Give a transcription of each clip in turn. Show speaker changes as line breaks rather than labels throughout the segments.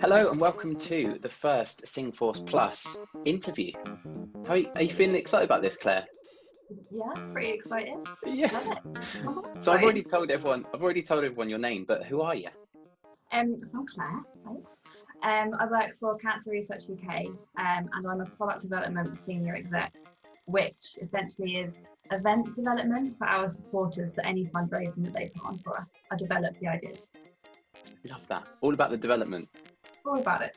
Hello and welcome to the first SingForce Plus interview. Are you feeling excited about this, Claire?
Yeah, pretty excited.
Yeah.
Love it.
So I've
Excited.
already told everyone. I've already told everyone your name, but who are you?
So I'm Claire, thanks. I work for Cancer Research UK, and I'm a product development senior exec, which essentially is event development for our supporters. So any fundraising that they put on for us, I develop the ideas.
Love that. All about the development.
All about it.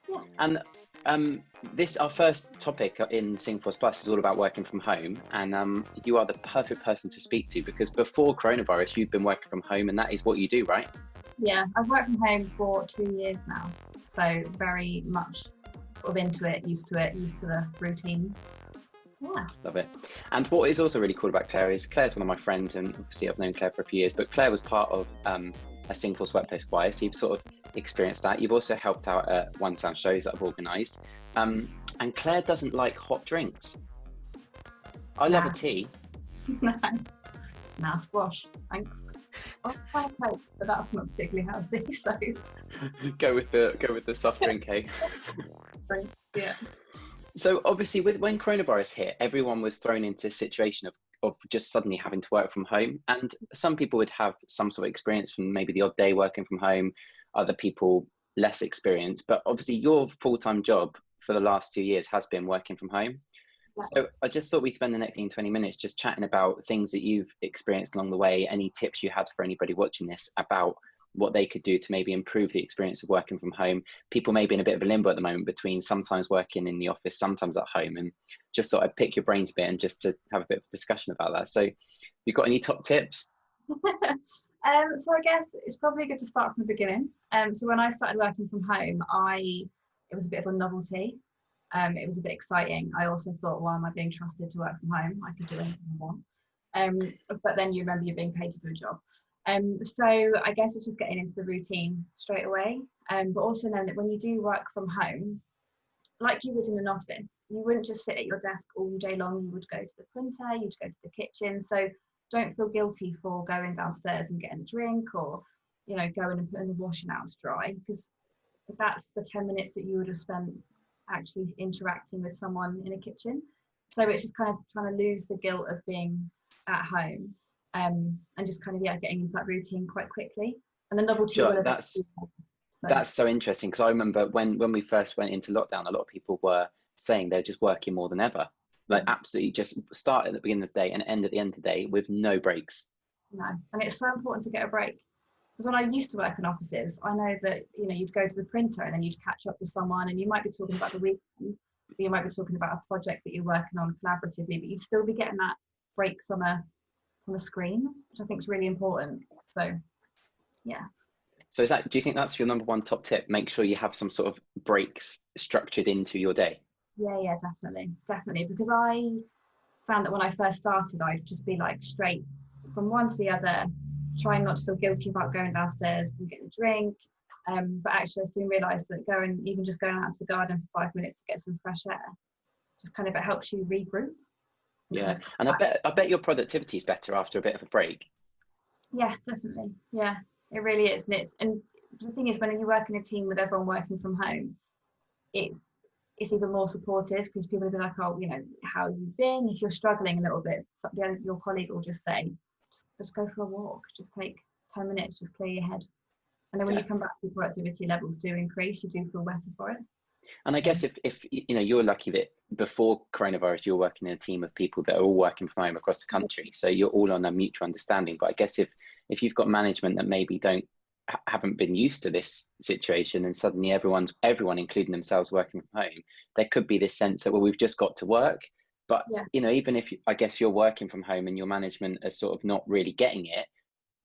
Yeah.
And this our first topic in SingForce Plus is all about working from home, and you are the perfect person to speak to because before coronavirus, you've been working from home, and that is what you do, right?
Yeah, I've worked from home for 2 years now, so very much sort of into it, used to the routine. Yeah.
Love it. And what is also really cool about Claire is Claire's one of my friends, and obviously I've known Claire for a few years, but Claire was part of a SingForce Workplace Choir, so you've sort of experienced that. You've also helped out at One Sound shows that I've organised. And Claire doesn't like hot drinks. I love a
Nah.
tea.
Nah, squash. Thanks. Oh, quite Coke, but that's not particularly healthy. So
Go with the soft drink, eh?
drinks, yeah.
So obviously, when coronavirus hit, everyone was thrown into a situation of just suddenly having to work from home. And some people would have some sort of experience from maybe the odd day working from home, other people less experience. But obviously, your full-time job for the last 2 years has been working from home.
Yeah.
So I just thought we'd spend the next 20 minutes just chatting about things that you've experienced along the way, any tips you had for anybody watching this about what they could do to maybe improve the experience of working from home. People may be in a bit of a limbo at the moment between sometimes working in the office, sometimes at home, and just sort of pick your brains a bit and just to have a bit of discussion about that. So you got any top tips?
So I guess it's probably good to start from the beginning. So when I started working from home, it was a bit of a novelty. It was a bit exciting. I also thought, why am I being trusted to work from home? I could do anything I want. But then you remember you're being paid to do a job. So I guess it's just getting into the routine straight away. But also knowing that when you do work from home, like you would in an office, you wouldn't just sit at your desk all day long. You would go to the printer, you'd go to the kitchen. So don't feel guilty for going downstairs and getting a drink or, going and putting the washing out to dry, because that's the 10 minutes that you would have spent actually interacting with someone in a kitchen. So it's just kind of trying to lose the guilt of being at home, and just kind of getting into that routine quite quickly. And the novelty will
Sure,
eventually help. So
that's so interesting because I remember when we first went into lockdown, a lot of people were saying they're just working more than ever. Like absolutely just start at the beginning of the day and end at the end of the day with no breaks.
no, and it's so important to get a break. Because when I used to work in offices, I know that you'd go to the printer and then you'd catch up with someone, and you might be talking about the weekend, but you might be talking about a project that you're working on collaboratively, but you'd still be getting that break from a screen, which I think is really important. So yeah.
So do you think that's your number one top tip? Make sure you have some sort of breaks structured into your day.
Yeah, definitely. Because I found that when I first started, I'd just be like straight from one to the other, trying not to feel guilty about going downstairs and getting a drink. But actually, I soon realised that even going out to the garden for 5 minutes to get some fresh air, just kind of it helps you regroup.
Yeah, and I bet your productivity is better after a bit of a break.
Yeah, definitely. Yeah, it really is. And the thing is, when you work in a team with everyone working from home, it's even more supportive because people will be like, oh, how you've been. If you're struggling a little bit, your colleague will just say, just go for a walk. Just take 10 minutes. Just clear your head. And then when
Yeah.
you come back, your productivity levels do increase. You do feel better for it.
And I guess if you're lucky that before coronavirus you're working in a team of people that are all working from home across the country, so you're all on a mutual understanding. But I guess if you've got management that maybe haven't been used to this situation, and suddenly everyone including themselves working from home, there could be this sense that, well, we've just got to work. But even if I guess you're working from home and your management are sort of not really getting it,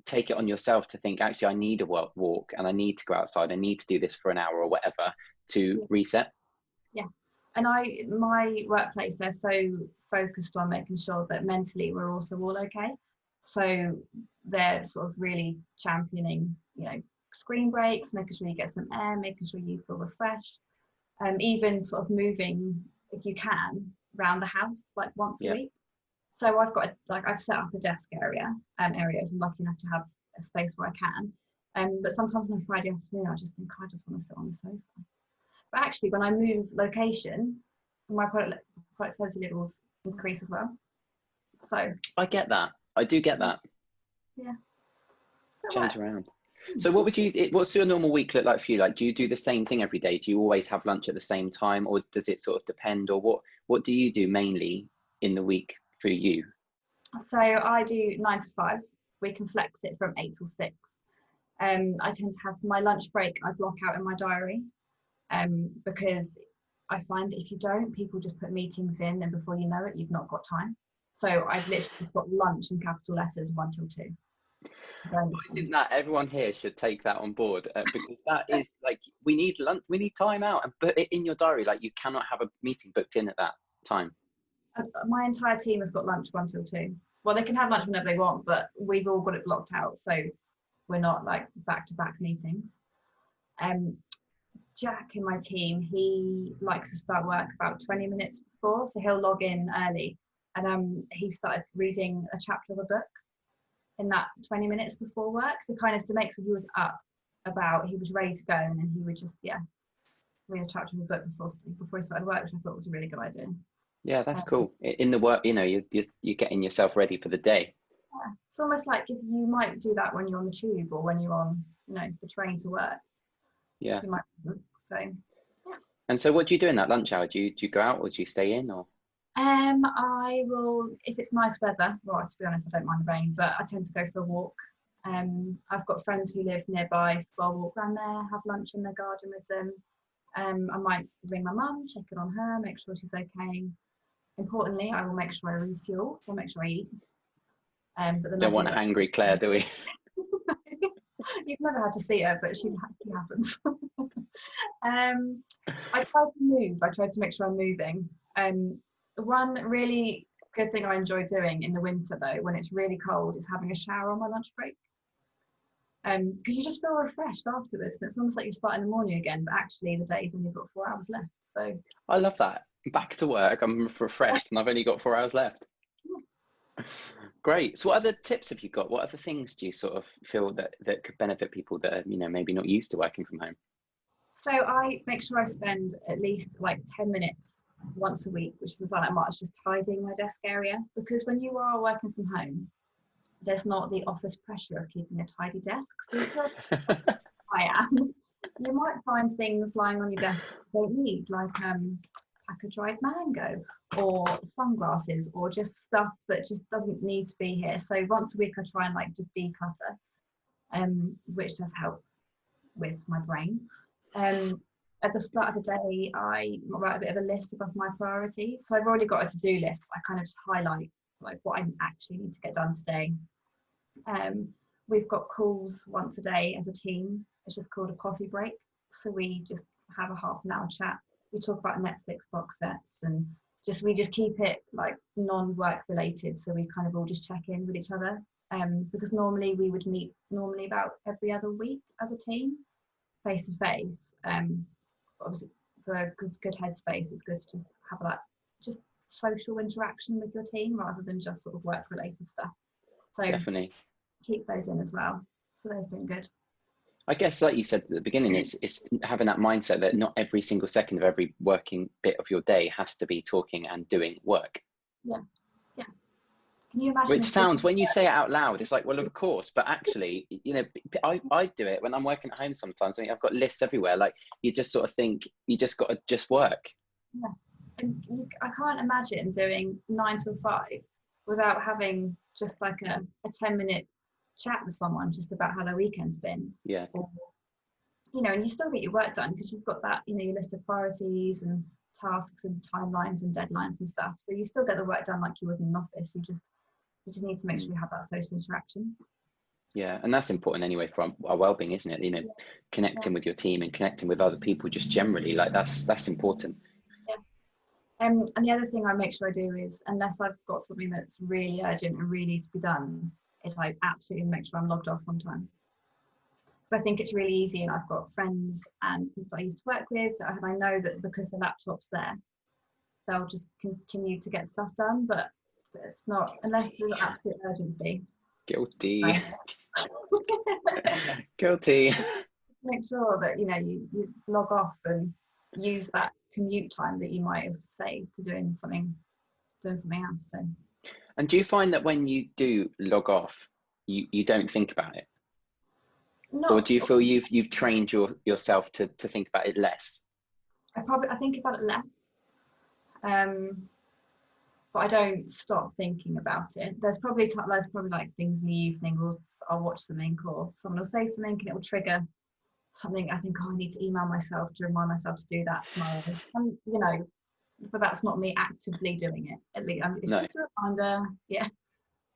take it on yourself to think, actually I need a walk and I need to go outside, I need to do this for an hour or whatever to reset.
Yeah. And my workplace, they're so focused on making sure that mentally we're also all okay. So they're sort of really championing, screen breaks, making sure you get some air, making sure you feel refreshed. Even sort of moving, if you can, around the house like once a week. So I've set up a desk area, areas. I'm lucky enough to have a space where I can. But sometimes on a Friday afternoon, I just think I just want to sit on the sofa. But actually, when I move location, my productivity levels increase as well. So
I get that. I do get that.
yeah. So
Change around. So what's your normal week look like for you? Like, do you do the same thing every day? Do you always have lunch at the same time, or does it sort of depend? Or what do you do mainly in the week for you?
So I do 9 to 5. We can flex it from 8 till 6. I tend to have my lunch break, I block out in my diary, because I find that if you don't, people just put meetings in, and before you know it, you've not got time. So I've literally got lunch in capital letters 1 till 2.
I think that everyone here should take that on board, because that is like, we need lunch, we need time out, and put it in your diary. Like, you cannot have a meeting booked in at that time.
My entire team have got lunch 1 till 2. Well, they can have lunch whenever they want, but we've all got it blocked out, so we're not like back-to-back meetings. Jack in my team, he likes to start work about 20 minutes before, so he'll log in early, and he started reading a chapter of a book in that 20 minutes before work, to make sure he was he was ready to go, and then he would just read a chapter of a book before he started work, which I thought was a really good idea.
Yeah, that's cool. In the work, you're getting yourself ready for the day.
Yeah. It's almost like if you might do that when you're on the tube or when you're on the train to work.
Yeah.
You might. So yeah.
And so what do you do in that lunch hour? Do you go out, or do you stay in, or?
I will, if it's nice weather, well, to be honest, I don't mind the rain, but I tend to go for a walk. I've got friends who live nearby, so I'll walk around there, have lunch in their garden with them. I might ring my mum, check in on her, make sure she's okay. Importantly, I will make sure I refuel, so I'll make sure I eat. But then
Don't want a hangry Claire, do we?
You've never had to see her, but she happens. I try to move. I try to make sure I'm moving. One really good thing I enjoy doing in the winter, though, when it's really cold, is having a shower on my lunch break. Because you just feel refreshed afterwards, and it's almost like you start in the morning again, but actually the day's only got 4 hours left. So
I love that. Back to work, I'm refreshed, and I've only got 4 hours left. Great. So what other tips have you got? What other things do you sort of feel that could benefit people that are, maybe not used to working from home?
So I make sure I spend at least like 10 minutes once a week, which isn't that much, just tidying my desk area. Because when you are working from home, there's not the office pressure of keeping a tidy desk. So I am. You might find things lying on your desk you don't need, like a pack of dried mango or sunglasses, or just stuff that just doesn't need to be here. So once a week I try and just declutter, which does help with my brain. At the start of the day, I write a bit of a list above my priorities. So I've already got a to-do list. I kind of just highlight what I actually need to get done today. We've got calls once a day as a team. It's just called a coffee break. So we just have a half an hour chat. We talk about Netflix box sets, and we just keep it non-work related. So we kind of all just check in with each other. Because normally we would meet about every other week as a team, face to face. Obviously for a good headspace, it's good to just have that just social interaction with your team rather than just sort of work related stuff. So
definitely
keep those in as well. So they've been good. I
guess, like you said at the beginning, it's having that mindset that not every single second of every working bit of your day has to be talking and doing work.
Yeah. Can you imagine?
Which sounds, when you say it out loud, it's like, well, of course, but actually, I do it when I'm working at home sometimes. I've got lists everywhere. Like, you just sort of think you just got to just work.
Yeah. And I can't imagine doing 9 till 5 without having just like a 10-minute chat with someone just about how their weekend's been.
Yeah.
Or, and you still get your work done because you've got that, your list of priorities and tasks and timelines and deadlines and stuff. So you still get the work done like you would in an office. You just need to make sure you have that social interaction.
Yeah, and that's important anyway for our well-being, isn't it? Connecting with your team and connecting with other people just generally, that's important.
Yeah. And the other thing I make sure I do is, unless I've got something that's really urgent and really needs to be done, is I absolutely make sure I'm logged off on time. Because I think it's really easy, and I've got friends and people I used to work with, and I know that because the laptop's there, they'll just continue to get stuff done, but it's not, unless there's absolute urgency.
Guilty. Guilty.
Make sure that you log off and use that commute time that you might have saved to doing something else. So.
And do you find that when you do log off, you don't think about it? Or do you feel you've trained yourself to think about it less?
I think about it less. But I don't stop thinking about it. There's probably like things in the evening, or I'll watch something, or someone will say something and it will trigger something. I think, I need to email myself to remind myself to do that tomorrow. And, but that's not me actively doing it. At least it's just a reminder. Yeah.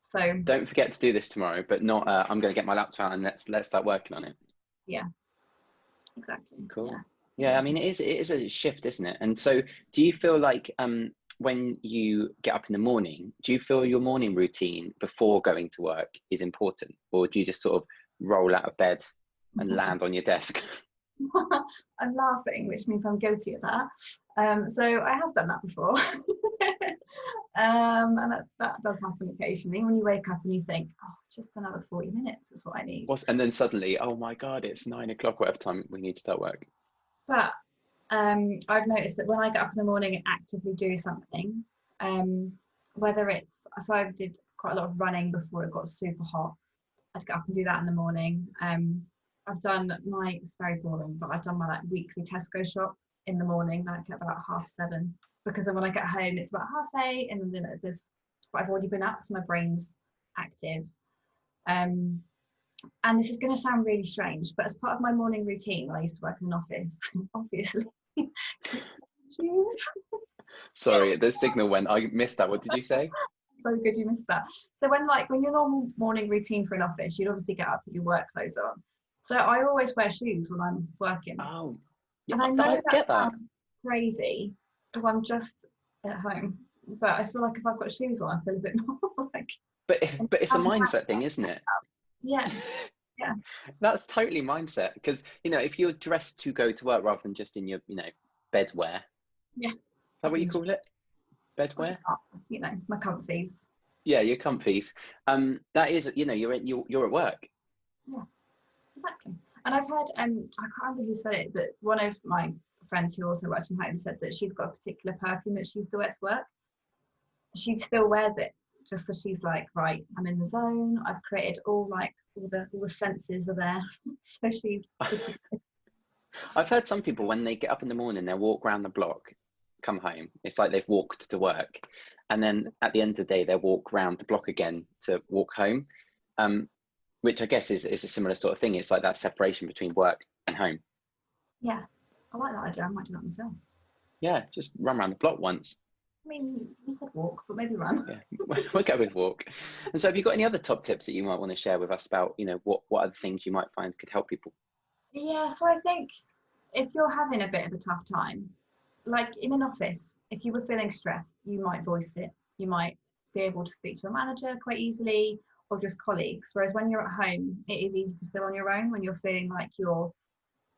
So
don't forget to do this tomorrow, but not. I'm going to get my laptop out and let's start working on it.
Yeah. Exactly.
Cool. Yeah. I mean, it is a shift, isn't it? And so, do you feel like when you get up in the morning, do you feel your morning routine before going to work is important, or do you just sort of roll out of bed and land on your desk?
I'm laughing, which means I'm guilty of that. So I have done that before. And that does happen occasionally when you wake up and you think, just another 40 minutes is what I need.
And then suddenly, oh my God, it's 9 o'clock, whatever time we need to start work.
But I've noticed that when I get up in the morning and actively do something, whether it's, so I did quite a lot of running before it got super hot. I'd get up and do that in the morning. I've done it's very boring, but I've done my weekly Tesco shop in the morning, at about 7:30, because when I get home it's about 8:30, and then but I've already been up, so my brain's active. And this is going to sound really strange, but as part of my morning routine, when I used to work in an office, obviously, shoes.
Sorry, the signal went. I missed that. What did you say?
So good you missed that. So when your normal morning routine for an office, you'd obviously get up, put your work clothes on. So I always wear shoes when I'm working.
Oh, yeah,
and I know
that
sounds crazy because I'm just at home, but I feel like if I've got shoes on, I feel a bit more like.
But it's a mindset thing, isn't it?
Yeah. Yeah.
That's totally mindset, because if you're dressed to go to work rather than just in your bedwear.
Yeah.
Is that what you call it? Bedwear?
My comfies.
Yeah, your comfies. That is, you're at work.
Yeah, exactly. And I've heard, I can't remember who said it, but one of my friends who also works from home said that she's got a particular perfume that she used to wear to work. She still wears it, just so she's like, right, I'm in the zone. I've created all the senses are there. So she's.
I've heard some people, when they get up in the morning, they'll walk around the block, come home. It's like they've walked to work, and then at the end of the day, they'll walk around the block again to walk home. Which I guess is a similar sort of thing. It's like that separation between work and home.
Yeah, I like that idea. I might do that myself.
Yeah, just run around the block once.
I mean, you said walk, but maybe run.
Yeah, we'll go with walk. And so have you got any other top tips that you might want to share with us about, what other things you might find could help people?
Yeah, so I think if you're having a bit of a tough time, like in an office, if you were feeling stressed, you might voice it. You might be able to speak to a manager quite easily, or just colleagues. Whereas when you're at home, it is easy to feel on your own when you're feeling like your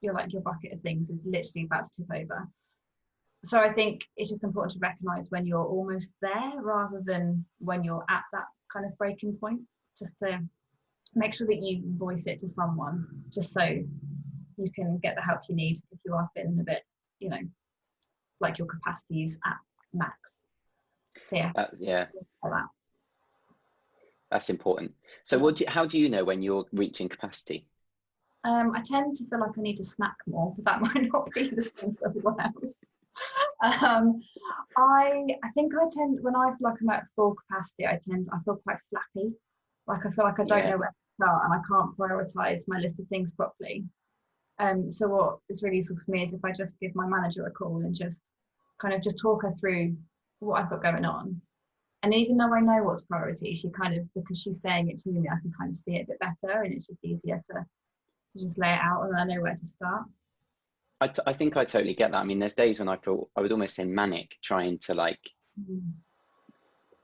bucket of things is literally about to tip over. So I think it's just important to recognize when you're almost there rather than when you're at that kind of breaking point, just to make sure that you voice it to someone, just so you can get the help you need if you are feeling a bit, like your capacity is at max. So yeah.
That's important. So how do you know when you're reaching capacity?
I tend to feel like I need to snack more, but that might not be the same for everyone else. I think I tend, when I feel like I'm at full capacity, I feel quite flappy. Like I feel like I don't know where to start, and I can't prioritize my list of things properly. So what is really useful for me is if I just give my manager a call and just talk her through what I've got going on. And even though I know what's priority, she because she's saying it to me, I can kind of see it a bit better, and it's just easier to just lay it out, and I know where to start.
I think I totally get that. I mean, there's days when I feel, I would almost say manic, trying to I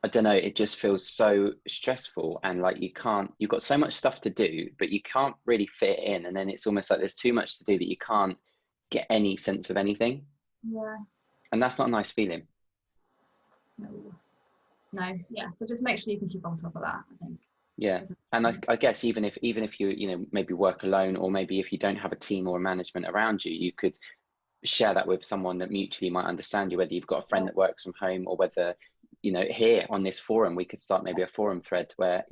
don't know, it just feels so stressful, and like you've got so much stuff to do, but you can't really fit it in. And then it's almost like there's too much to do that you can't get any sense of anything.
Yeah.
And that's not a nice feeling.
No. Yeah. So just make sure you can keep on top of that, I think.
Yeah, and I guess even if you maybe work alone, or maybe if you don't have a team or a management around you, you could share that with someone that mutually might understand you, whether you've got a friend that works from home, or whether here on this forum we could start maybe a forum thread where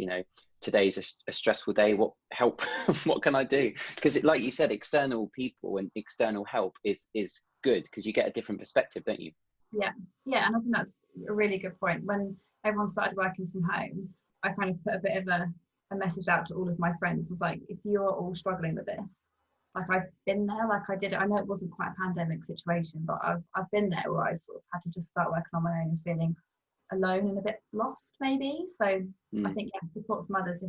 today's a stressful day, what help what can I do? Because like you said, external people and external help is good, because you get a different perspective, don't you?
Yeah, and I think that's a really good point. When everyone started working from home, I kind of put a bit of a message out to all of my friends. It's like, if you're all struggling with this, like I've been there, like I did it. I know it wasn't quite a pandemic situation, but I've been there where I've sort of had to just start working on my own and feeling alone and a bit lost maybe. So I think support from others,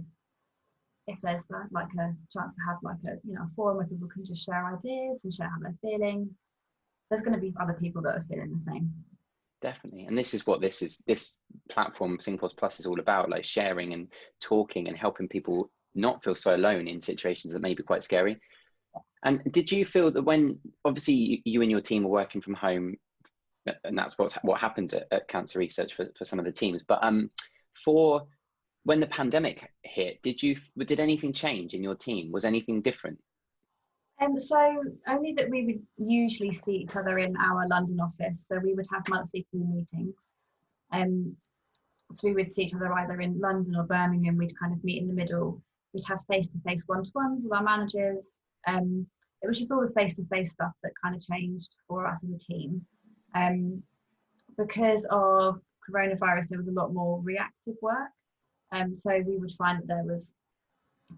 if there's like a chance to have like a forum where people can just share ideas and share how they're feeling, there's going to be other people that are feeling the same.
Definitely. And this is what this platform SingForce Plus is all about, like sharing and talking and helping people not feel so alone in situations that may be quite scary. And did you feel that when obviously you and your team are working from home, and that's what happens at Cancer Research for some of the teams, but for when the pandemic hit, did anything change in your team? Was anything different?
So only that we would usually see each other in our London office. So we would have monthly team meetings. So we would see each other either in London or Birmingham. We'd kind of meet in the middle. We'd have face-to-face one-to-ones with our managers. It was just all the face-to-face stuff that kind of changed for us as a team. Because of coronavirus, there was a lot more reactive work. So we would find that there was,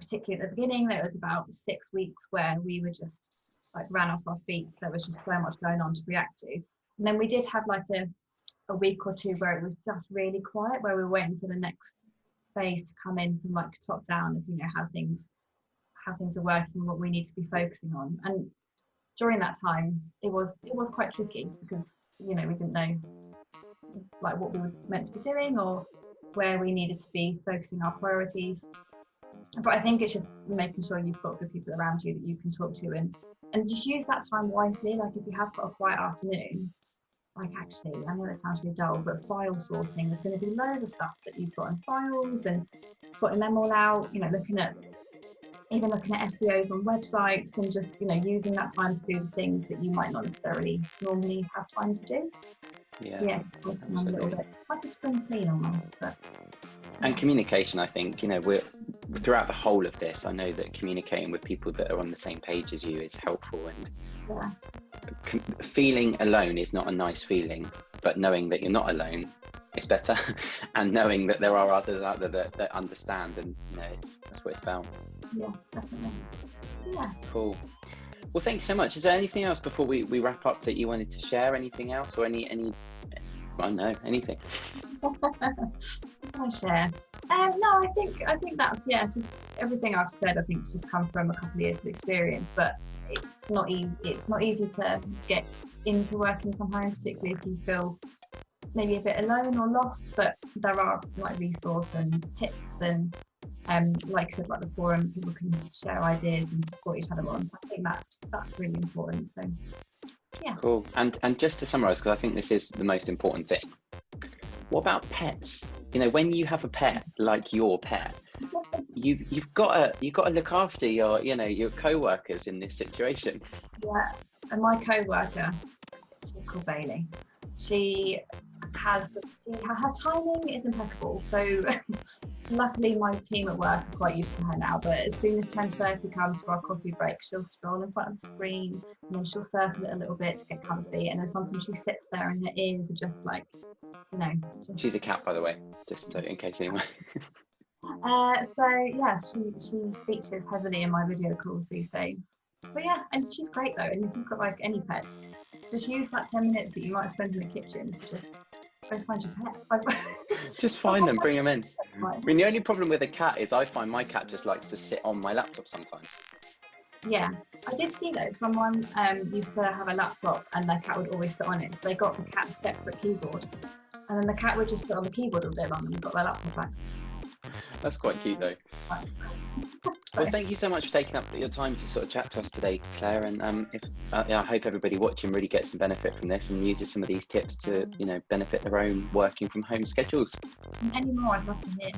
particularly at the beginning, there was about 6 weeks where we were just like ran off our feet. There was just so much going on to react to. And then we did have like a week or two where it was just really quiet, where we were waiting for the next phase to come in from like top down of how things are working, what we need to be focusing on. And during that time it was quite tricky, because we didn't know like what we were meant to be doing or where we needed to be focusing our priorities. But I think it's just making sure you've got good people around you that you can talk to, and just use that time wisely. Like if you have got a quiet afternoon, like actually, I know it sounds really dull, but file sorting, there's going to be loads of stuff that you've got in files and sorting them all out, looking at SEOs on websites, and just using that time to do the things that you might not necessarily normally have time to do.
Yeah,
focusing on a little bit, like a spring clean almost. But
and communication, I think we're throughout the whole of this, I know that communicating with people that are on the same page as you is helpful, and feeling alone is not a nice feeling, but knowing that you're not alone is better, and knowing that there are others out there that understand, and that's what it's about.
Yeah, definitely. Yeah.
Cool. Well, thank you so much. Is there anything else before we wrap up that you wanted to share? Anything else, or any I don't know, anything?
I share. No, I think that's just everything I've said. I think it's just come from a couple of years of experience, but it's not easy. It's not easy to get into working from home, particularly if you feel maybe a bit alone or lost. But there are like resource and tips, and like I said, like the forum, people can share ideas and support each other on. So I think that's really important. So yeah.
Cool. And just to summarize, because I think this is the most important thing, what about pets? When you have a pet like your pet, you've got to look after your co-workers in this situation.
Yeah, and my co-worker, she's called Bailey. Her timing is impeccable. So luckily my team at work are quite used to her now, but as soon as 10:30 comes for our coffee break, she'll stroll in front of the screen, and then she'll circle it a little bit to get comfy, and then sometimes she sits there and her ears are just like,
She's a cat, by the way, just so in case anyone.
So yes, she features heavily in my video calls these days. But yeah, and she's great though, and if you've got like any pets, just use that 10 minutes that you might spend in the kitchen to just go find your pet.
Just find them, bring them in. I mean, the only problem with a cat is I find my cat just likes to sit on my laptop sometimes.
Yeah, I did see those. Someone used to have a laptop and their cat would always sit on it, so they got the cat a separate keyboard, and then the cat would just sit on the keyboard all day long and got their laptop back.
That's quite cute though.
So,
Well, thank you so much for taking up your time to sort of chat to us today, Claire. And if I hope everybody watching really gets some benefit from this and uses some of these tips to, benefit their own working from home schedules.
any more, I'd love to hear.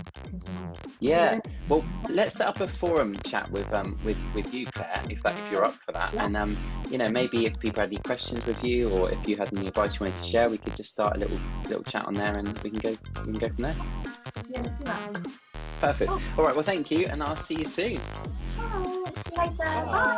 Yeah. Well, let's set up a forum chat with you, Claire, if you're up for that.
Yeah.
And maybe if people had any questions with you, or if you had any advice you wanted to share, we could just start a little chat on there, and we can go from there.
Yeah, let's do that.
Perfect. All right. Well, thank you, and I'll see you soon.
Bye. See you later. Bye.